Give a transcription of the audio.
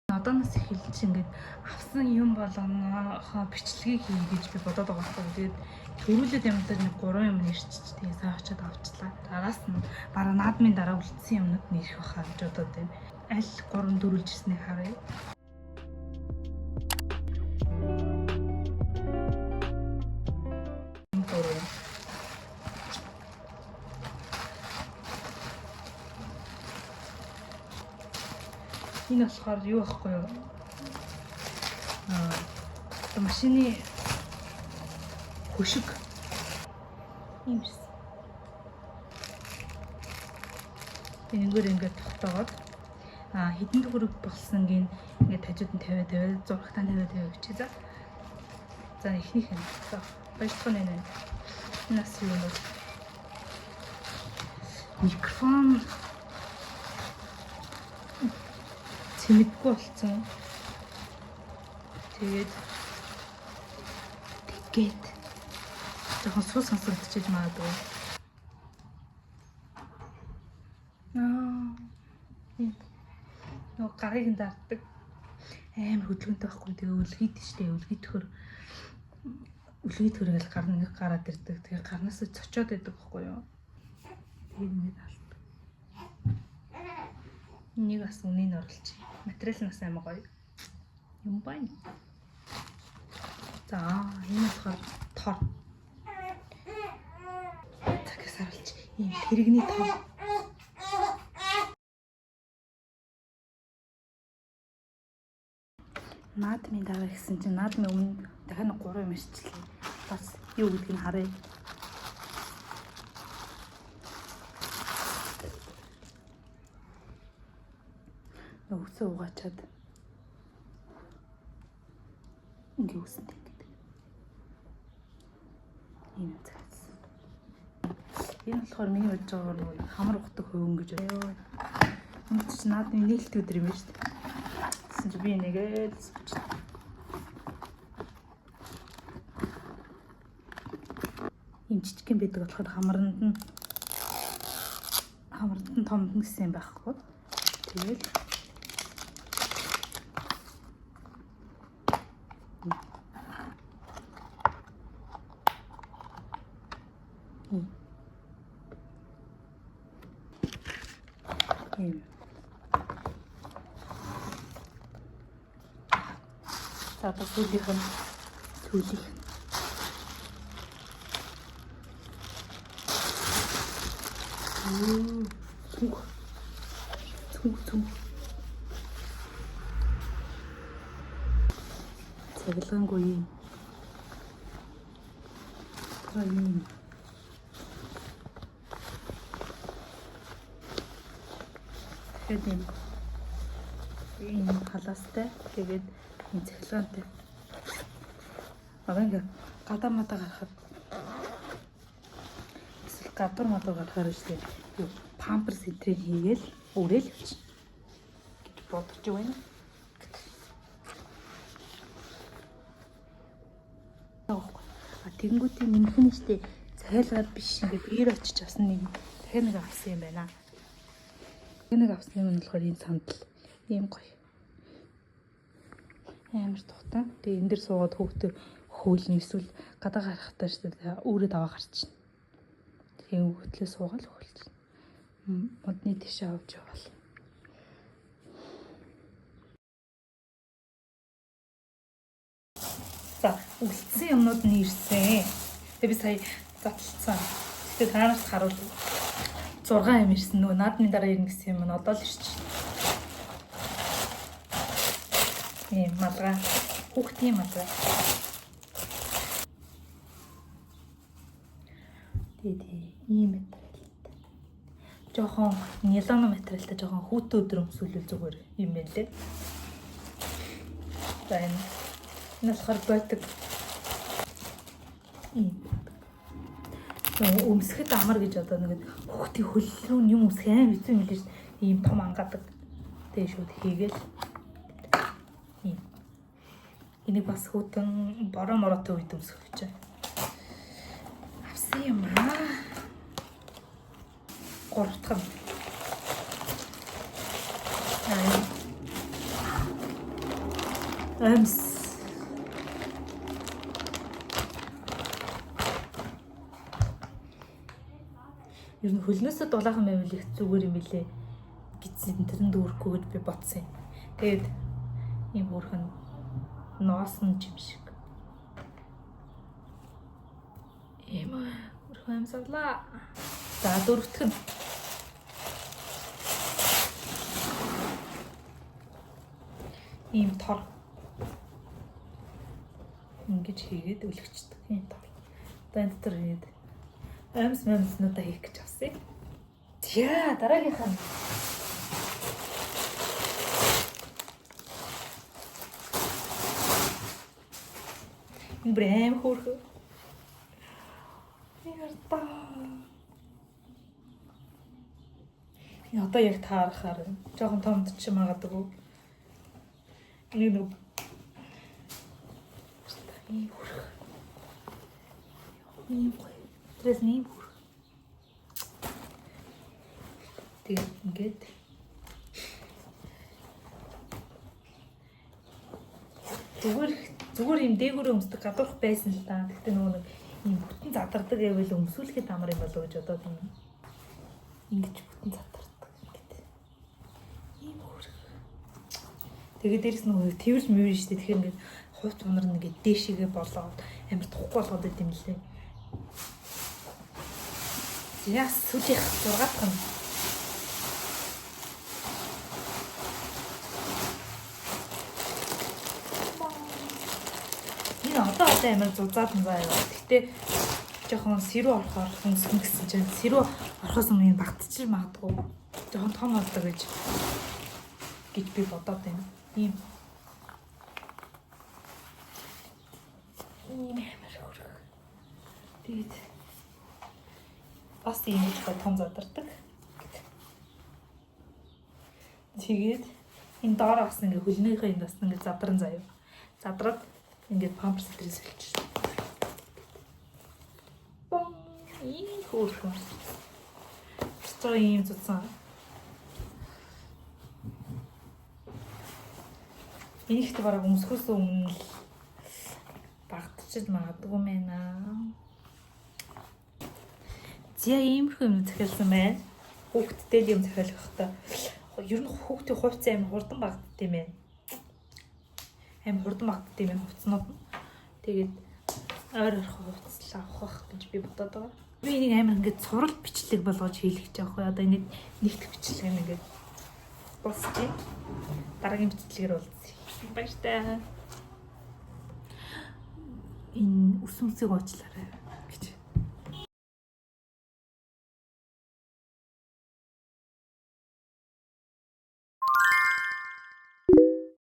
Одооноос эхэлж ингээд авсан юм болгоноохоо бичлэгийг хий гэж би бодоод байгаа байхгүй. Тэгээд төрүүлээд юмдаа нэг 3 юм нэрчиж тэгээ саачаад авчлаа. Араас нь бараа наадмын дараа үлдсэн юмнууд нэрх байхаа гэж бодоод байна. Аль 3 дөрүүлж ирснийг харъя. Энэ болохоор юу байхгүй юу? Машины хөшиг юмс. Энэгээр ингээд тогтоогоод хэдэн төгрөг болсон гин ингээд хажууд нь 50 зурагтаа 50 гэчээ за. За эхнийх нь. За баярлалаа нэ. Нас юу нэ? Микрофон мэдгүй болсон. Тэгээд жоохон суу сонсогдчихэж магадгүй. Нөө гарыг даардаг. Амар хөдөлгөөнтэй байхгүй. Тэгээ үлгийд штэ. Үлгий төхөр ингээл гар нэг гараад ирдэг. Тэгээ гарнаас цочоод байдаг байхгүй юу? Тэгээд нэг алт. Нэг бас үнийг оруулчих. Материал нас аймаг гоё юм байна. За энэ болохоор тор. Цагаас харуулж ийм тэрэгний тор. Наадмын дараа гэсэн чинь наадмын өмнө дахин 3 юм ирчлээ. Бас юу гэдгийг нь харъя. Өсөө угаачаад ингээ үсэнтэй гэдэг. Энэ цаас. Энэ болохоор миний бодож байгаа нэг хамар ухдаг хөвөн гэж байна. Энэ чинь наадмын нээлт өдөр юм шүү дээ. Тэгсэн чинь би нэгээд энэ жижигхэн байдаг болохоор хамарнд нь том гэсэн юм байхгүй. Тэгэл за төсөөлөх нь төөлөх. Цүг. Цаглагангүй юм. Тэгээд энэ халаастай тэгээд энэ цахилгаантай. Ингээ гадаа мата гарахад эсвэл гадуур мата гарахаар шүү дээ. Памперс энтрийг хийгээл өрөөл явчих гэж бодож байна. Тэгэнгүүтээ минхэн штэ цайлгаад биш ингээ биер очиж авсан нэг дахин нэг авсан юм байна. Нэг авсан юм нь болохоор энэ сандал ийм гоё. Амар тухтай. Тэгээ энэ дэр суугаад хөөхтөр хөөлнө эсвэл гадаа гарахтаа штэ өөрөө даваа гарчихна. Тэгээ хөтлөө суугаад хөөлчихнэ. Модны тишээ авч явал. За, үлдсэн юмнууд нь ирсэн. Тэгээ би сая затлцсан. Тэгээ танаас харуул 6 юм ирсэн. Нөгөө наадмын дараа ирнэ гэсэн юм нь одоо л ирчих. Малгай. Хүүхдийн малгай. Тэгээ ийм материалтай. Жохон нилон материалтай жохон хүүтэн өдөр өмсүүлэл зүгээр юм байна лээ. За энэ болохоор байдаг. Өмсөхөд амар гэж одоо нэг хүүхдийн хөл рүү юм өмсөх аим хэцүү юм лээ. Ийм том ангадаг. Тэгээ шууд хийгээл. Энийг бас хөтөн бороо мороотой үед өмсөх гэж байна. Авсан юм аа. Гуравтхан. Амс. Ер нь хөлнөөсөө дулаахан байвал их зүгээр юм билээ гэсэн тэрэн дүүрхгүй гэж би бодсон юм. Тэгээд ийм өөрхөн ноосон юм шиг. Ийм өөрхөн амсавлаа. За дөрөвтгөн. Ийм тор. Ингэж хийгээд өлөгчдөг юм тор. Одоо энэ төр хийгээд амснуудаа хийх гэж авсан. За дараагийнх нь энэ брэм хөөрхөө. Ярта. Я одоо яг таарахаар жоохон томд ч магадгүй. Нэг нэг ийм хөөрхөө. Ийм Тэрээс нэм бүр. Тэгээд ингээд зүгээр юм дээгүүрээ өмсдөг гадуурх байсан л да. Гэхдээ нөгөө нэг юм бүтэн задардаг гэвэл өмсүүлэхэд амар юм болов гэж бодоод юм. Ингэж бүтэн задардаг ингээд. Ийм бүр. Тэгээд дээрэс нөгөө тэрж мөвн штэ. Тэгэхээр ингээд хувц унар нэгээд дээшигээ болоод амар тухгүй болгоод байт юм лээ. Яс сүлэх 6 тань. Энэ одоо амар зузаад нь заяа. Гэтэ жоохон сэрүү орохоор хүнсгэн гэсэн чинь сэрүү орохоос өмнө багтчих магадгүй. Жоохон том болдог гэж би бодоод байна. Ийм амар хөрх. Тэгээд бас ийм их том задардаг. Тэгээд энэ доор бас ингээ хөлнийхээ энэ бас ингээ задран заяа. Задраад ингээ памперс дээрээс хэлчих. Бом ийм хөөрхөн. Цоо ийм цуцсан. Энийхт бараг өмсөхөөс өмнө багтчих магадгүй мэн аа. Зя иймэрхүү юм захиалсан байна. Хүүхдтэй юм захиалгахтаа. Ер нь хүүхдийн хувьц амар хурдан багтдаг юм байна. Амар хурдан багтдаг юм байна хувцнууд нь. Тэгээд ойр орох хувцлаа авах гэж би бодоод байгаа. Би энийг амар ингээд цурал бичлэг болгож хийлгэж байгаа. Одоо энийг нэгтгэх бичлэг нь ингээд босчих. Дараагийн бичлэгээр уулзъя. Баяртай. Энэ үс мөсийг уучлаарай.